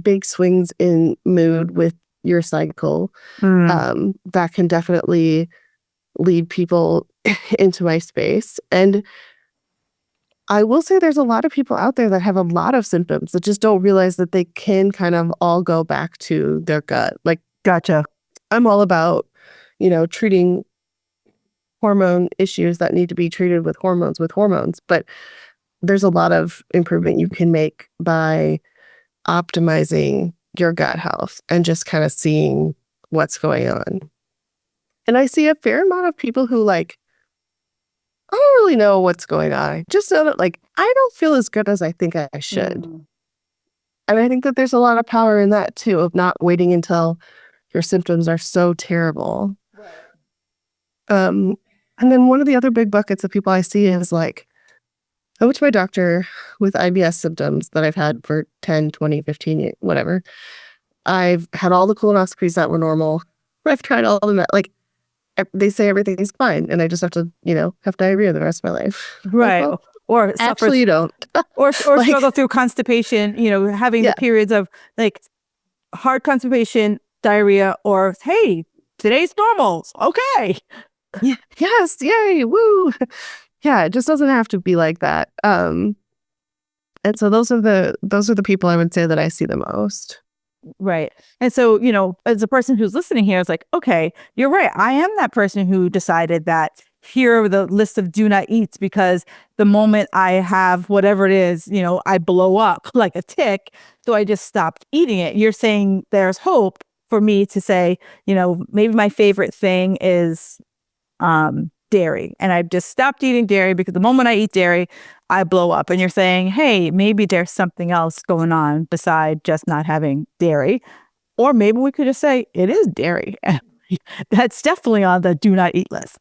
Speaker 2: big swings in mood with your cycle. That can definitely lead people into my space. And I will say there's a lot of people out there that have a lot of symptoms that just don't realize that they can kind of all go back to their gut.
Speaker 1: Gotcha.
Speaker 2: I'm all about, treating hormone issues that need to be treated with hormones. But there's a lot of improvement you can make by optimizing your gut health and just kind of seeing what's going on. And I see a fair amount of people who I don't really know what's going on. I just know that I don't feel as good as I think I should. And I think that there's a lot of power in that too, of not waiting until your symptoms are so terrible. And then one of the other big buckets of people I see is I went to my doctor with IBS symptoms that I've had for 10, 20, 15 years, whatever. I've had all the colonoscopies that were normal. I've tried all of them. They say everything's fine, and I just have to, have diarrhea the rest of my life.
Speaker 1: Right.
Speaker 2: Well,
Speaker 1: or
Speaker 2: actually, you don't.
Speaker 1: or struggle through constipation, having the periods of hard constipation, diarrhea, or hey, today's normal. Okay.
Speaker 2: Yeah. Yes. Yay. Woo. Yeah. It just doesn't have to be like that. And so those are the people I would say that I see the most.
Speaker 1: Right. And so, as a person who's listening here, it's okay, you're right. I am that person who decided that here are the list of do not eats because the moment I have whatever it is, I blow up like a tick. So I just stopped eating it. You're saying there's hope for me to say, maybe my favorite thing is dairy. And I've just stopped eating dairy because the moment I eat dairy, I blow up. And you're saying, hey, maybe there's something else going on beside just not having dairy. Or maybe we could just say it is dairy. That's definitely on the do not eat list.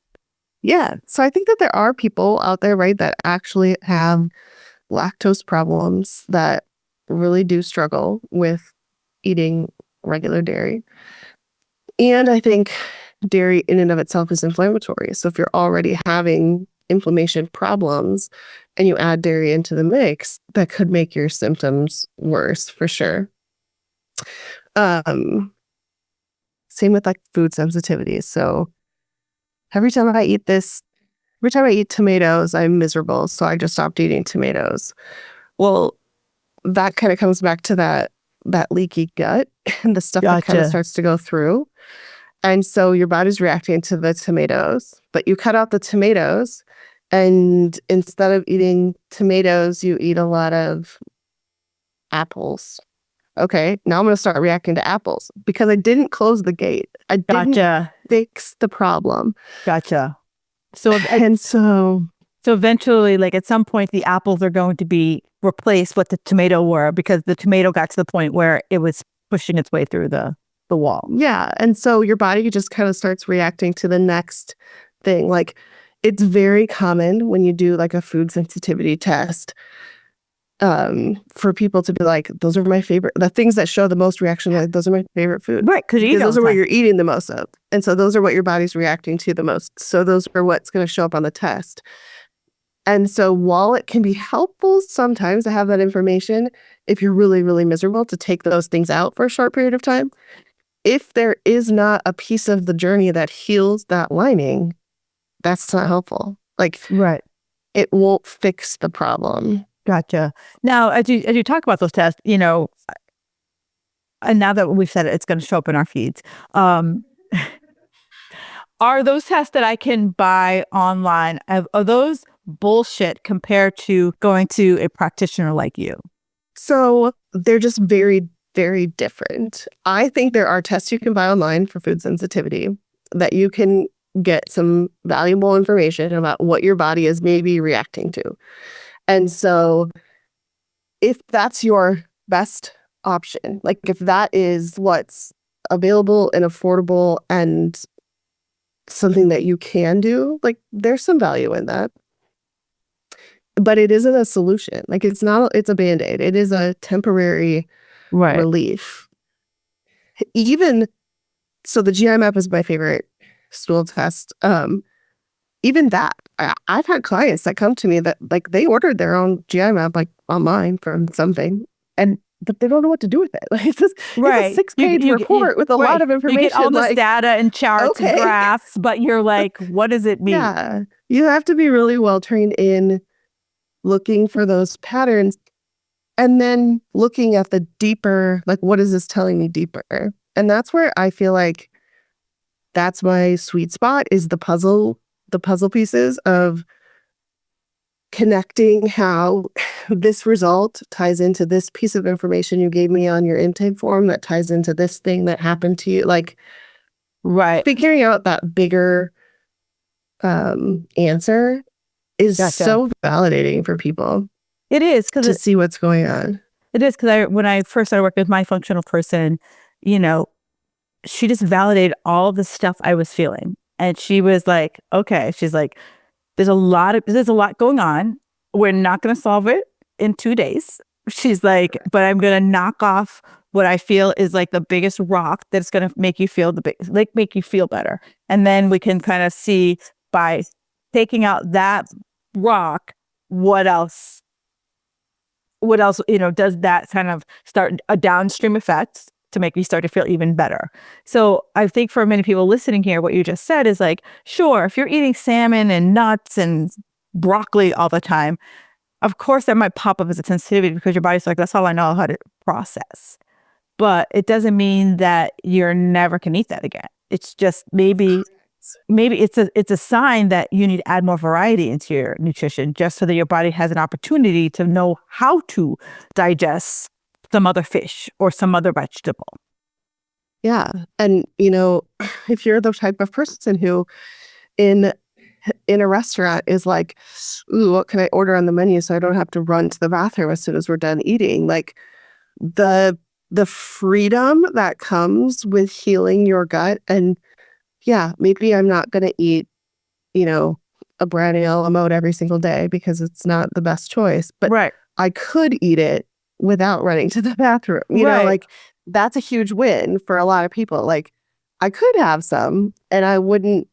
Speaker 2: Yeah. So I think that there are people out there, right, that actually have lactose problems that really do struggle with eating regular dairy. And I think dairy in and of itself is inflammatory. So if you're already having inflammation problems and you add dairy into the mix, that could make your symptoms worse for sure. Same with food sensitivities. So every time I eat tomatoes, I'm miserable. So I just stopped eating tomatoes. Well, that kind of comes back to that leaky gut and the stuff that kind of starts to go through. And so your body's reacting to the tomatoes, but you cut out the tomatoes And instead of eating tomatoes, you eat a lot of apples. Okay, now I'm going to start reacting to apples because I didn't close the gate. I didn't
Speaker 1: Gotcha.
Speaker 2: fix the problem.
Speaker 1: Gotcha. So,
Speaker 2: And so
Speaker 1: eventually, like at some point, the apples are going to be replaced what the tomato were because the tomato got to the point where it was pushing its way through the wall.
Speaker 2: yeah. And so your body just kind of starts reacting to the next thing. Like it's very common when you do like a food sensitivity test for people to be like, those are my favorite, the things that show the most reaction, like those are my favorite foods.
Speaker 1: Right. Because
Speaker 2: those are what you're eating the most of. And so those are what your body's reacting to the most. So those are what's going to show up on the test. And so while it can be helpful sometimes to have that information, if you're really, really miserable, to take those things out for a short period of time, if there is not a piece of the journey that heals that lining, that's not helpful. Like,
Speaker 1: right.
Speaker 2: It won't fix the problem.
Speaker 1: Gotcha. Now, as you talk about those tests, and now that we've said it, it's going to show up in our feeds. Are those tests that I can buy online, are those bullshit compared to going to a practitioner like you?
Speaker 2: So they're just very, very different. I think there are tests you can buy online for food sensitivity that you can get some valuable information about what your body is maybe reacting to. And so if that's your best option, like if that is what's available and affordable and something that you can do, like there's some value in that. But it isn't a solution. Like it's a Band-Aid. It is a temporary relief. Even so, the GI map is my favorite stool test. Even that, I've had clients that come to me that like they ordered their own GI map like online from something, but they don't know what to do with it. Like it's a 6-page report with a lot of information.
Speaker 1: You get all this data and charts and graphs, but you're like, what does it mean?
Speaker 2: Yeah, you have to be really well trained in looking for those patterns and then looking at the deeper, like what is this telling me deeper? And that's where I feel like that's my sweet spot, is the puzzle pieces of connecting how this result ties into this piece of information you gave me on your intake form that ties into this thing that happened to you. Like, figuring out that bigger answer is so validating for people.
Speaker 1: It is,
Speaker 2: to see what's going on.
Speaker 1: It is, because when I first started working with my functional person, she just validated all the stuff I was feeling. And she was like, okay, she's like, there's a lot going on. We're not going to solve it in 2 days. She's like, but I'm going to knock off what I feel is like the biggest rock that's going to make you feel make you feel better. And then we can kind of see by taking out that rock, what else, does that kind of start a downstream effect to make you start to feel even better. So I think for many people listening here, what you just said is like, sure, if you're eating salmon and nuts and broccoli all the time, of course that might pop up as a sensitivity because your body's like, that's all I know how to process. But it doesn't mean that you're never can eat that again. It's just maybe it's a sign that you need to add more variety into your nutrition, just so that your body has an opportunity to know how to digest some other fish or some other vegetable.
Speaker 2: Yeah. And, if you're the type of person who in a restaurant is like, ooh, what can I order on the menu so I don't have to run to the bathroom as soon as we're done eating? Like the freedom that comes with healing your gut. And yeah, maybe I'm not going to eat, a brownie a la mode every single day because it's not the best choice. But I could eat it without running to the bathroom. You know, like that's a huge win for a lot of people. Like I could have some and I wouldn't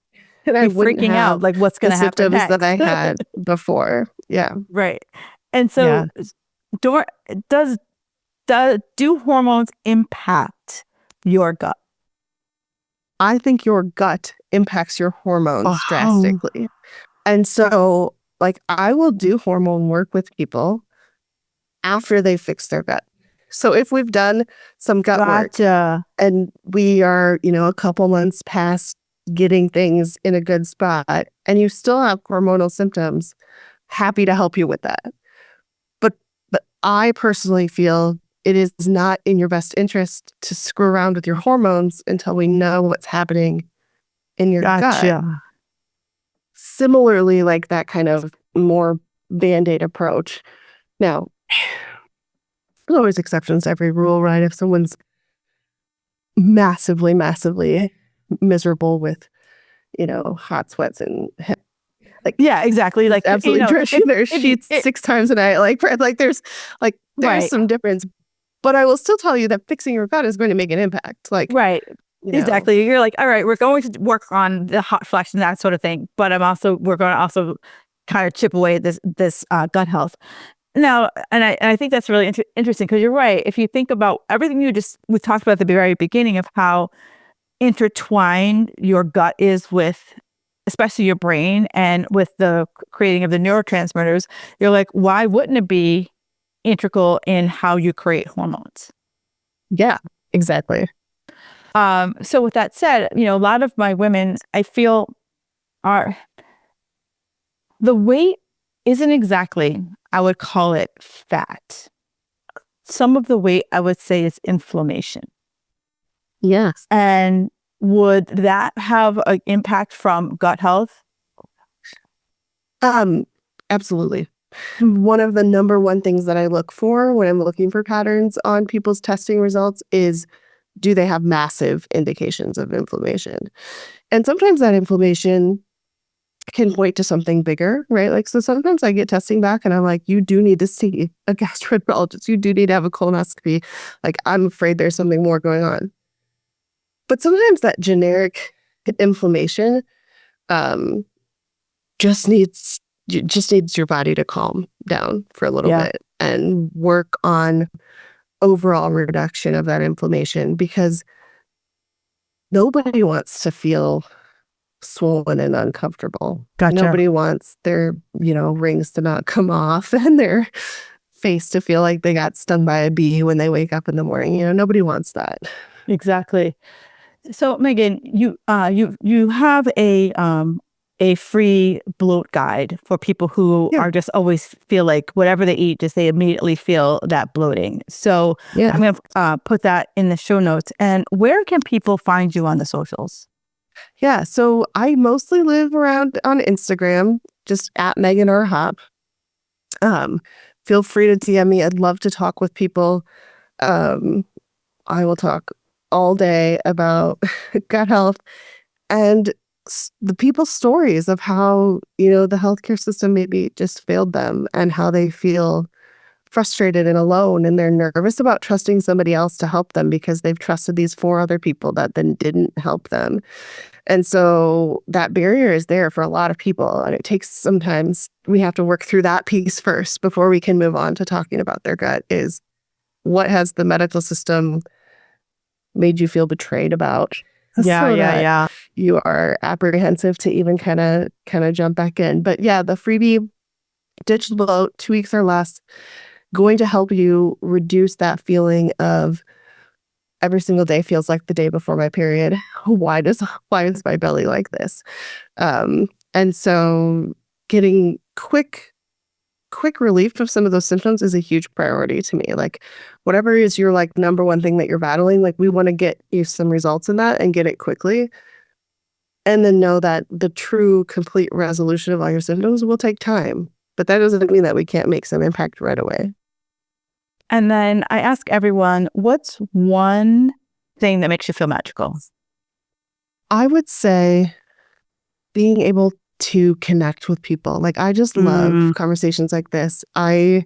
Speaker 1: freaking out like what's going to happen next
Speaker 2: that I had before. Yeah.
Speaker 1: Right. And so do hormones impact your gut?
Speaker 2: I think your gut impacts your hormones drastically. And so like I will do hormone work with people after they fix their gut. So if we've done some gut work and we are, a couple months past getting things in a good spot and you still have hormonal symptoms, happy to help you with that. But I personally feel it is not in your best interest to screw around with your hormones until we know what's happening in your gut.
Speaker 1: Gotcha.
Speaker 2: Similarly, like that kind of more Band-Aid approach. Now, there's always exceptions to every rule, right? If someone's massively, massively miserable with, hot sweats and like,
Speaker 1: Yeah, exactly. Like,
Speaker 2: absolutely drenching their sheets 6 times a night. Like there's
Speaker 1: Right.
Speaker 2: some difference. But I will still tell you that fixing your gut is going to make an impact. Like,
Speaker 1: Right. Exactly. You're like, all right, we're going to work on the hot flash and that sort of thing. But we're going to also kind of chip away at this gut health. Now, and I think that's really interesting because you're right. If you think about everything we talked about at the very beginning of how intertwined your gut is with, especially your brain and with the creating of the neurotransmitters, you're like, why wouldn't it be integral in how you create hormones?
Speaker 2: Yeah, exactly.
Speaker 1: So with that said, a lot of my women, I feel, the weight isn't exactly, I would call it fat. Some of the weight I would say is inflammation.
Speaker 2: Yes.
Speaker 1: And would that have an impact from gut health?
Speaker 2: Absolutely. One of the number one things that I look for when I'm looking for patterns on people's testing results is, do they have massive indications of inflammation? And sometimes that inflammation can point to something bigger, right? Like, so sometimes I get testing back and I'm like, you do need to see a gastroenterologist. You do need to have a colonoscopy. Like, I'm afraid there's something more going on. But sometimes that generic inflammation just needs your body to calm down for a little bit and work on overall reduction of that inflammation, because nobody wants to feel swollen and uncomfortable.
Speaker 1: Gotcha.
Speaker 2: Nobody wants their, rings to not come off and their face to feel like they got stung by a bee when they wake up in the morning. Nobody wants that.
Speaker 1: Exactly. So Megan, you have a free bloat guide for people who are just always feel like whatever they eat, just they immediately feel that bloating. So I'm going to put that in the show notes. And where can people find you on the socials?
Speaker 2: Yeah, so I mostly live around on Instagram, just at Megan R. Hopp. Feel free to DM me. I'd love to talk with people. I will talk all day about gut health and the people's stories of how, the healthcare system maybe just failed them and how they feel frustrated and alone, and they're nervous about trusting somebody else to help them because they've trusted these 4 other people that then didn't help them. And so that barrier is there for a lot of people, and it takes, sometimes we have to work through that piece first before we can move on to talking about their gut. Is, what has the medical system made you feel betrayed about?
Speaker 1: Yeah.
Speaker 2: You are apprehensive to even kind of jump back in. But yeah, the freebie, Ditch the Bloat, 2 weeks or less, going to help you reduce that feeling of every single day feels like the day before my period. Why is my belly like this? And so getting quick relief of some of those symptoms is a huge priority to me. Like, whatever is your number one thing that you're battling, like, we want to get you some results in that and get it quickly. And then know that the true complete resolution of all your symptoms will take time. But that doesn't mean that we can't make some impact right away.
Speaker 1: And then I ask everyone, what's one thing that makes you feel magical?
Speaker 2: I would say being able to connect with people. Like, I just love conversations like this. I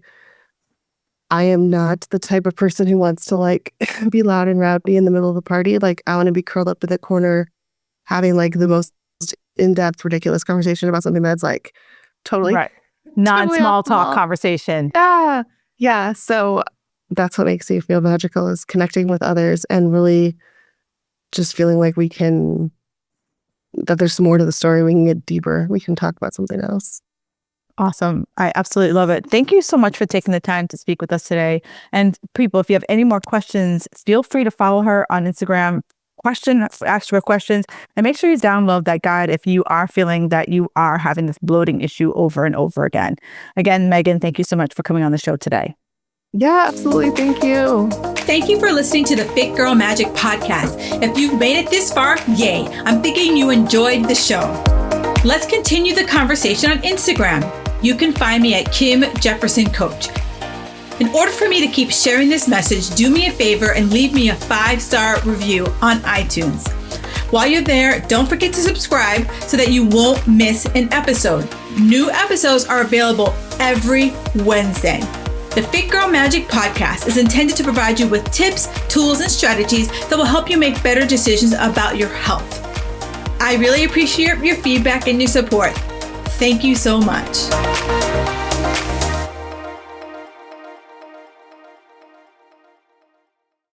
Speaker 2: am not the type of person who wants to be loud and rowdy in the middle of a party. Like, I want to be curled up in the corner having the most in-depth, ridiculous conversation about something that's totally
Speaker 1: right. Non-small talk conversation.
Speaker 2: Yeah. So that's what makes me feel magical, is connecting with others and really just feeling like that there's more to the story. We can get deeper. We can talk about something else.
Speaker 1: Awesome. I absolutely love it. Thank you so much for taking the time to speak with us today. And people, if you have any more questions, feel free to follow her on Instagram. ask your questions, and make sure you download that guide if you are feeling that you are having this bloating issue over and over again. Again, Megan, thank you so much for coming on the show today.
Speaker 2: Yeah, absolutely. Thank you.
Speaker 3: Thank you for listening to the Fit Girl Magic podcast. If you've made it this far, yay. I'm thinking you enjoyed the show. Let's continue the conversation on Instagram. You can find me at Kim Jefferson Coach. In order for me to keep sharing this message, do me a favor and leave me a 5-star review on iTunes. While you're there, don't forget to subscribe so that you won't miss an episode. New episodes are available every Wednesday. The Fit Girl Magic podcast is intended to provide you with tips, tools, and strategies that will help you make better decisions about your health. I really appreciate your feedback and your support. Thank you so much.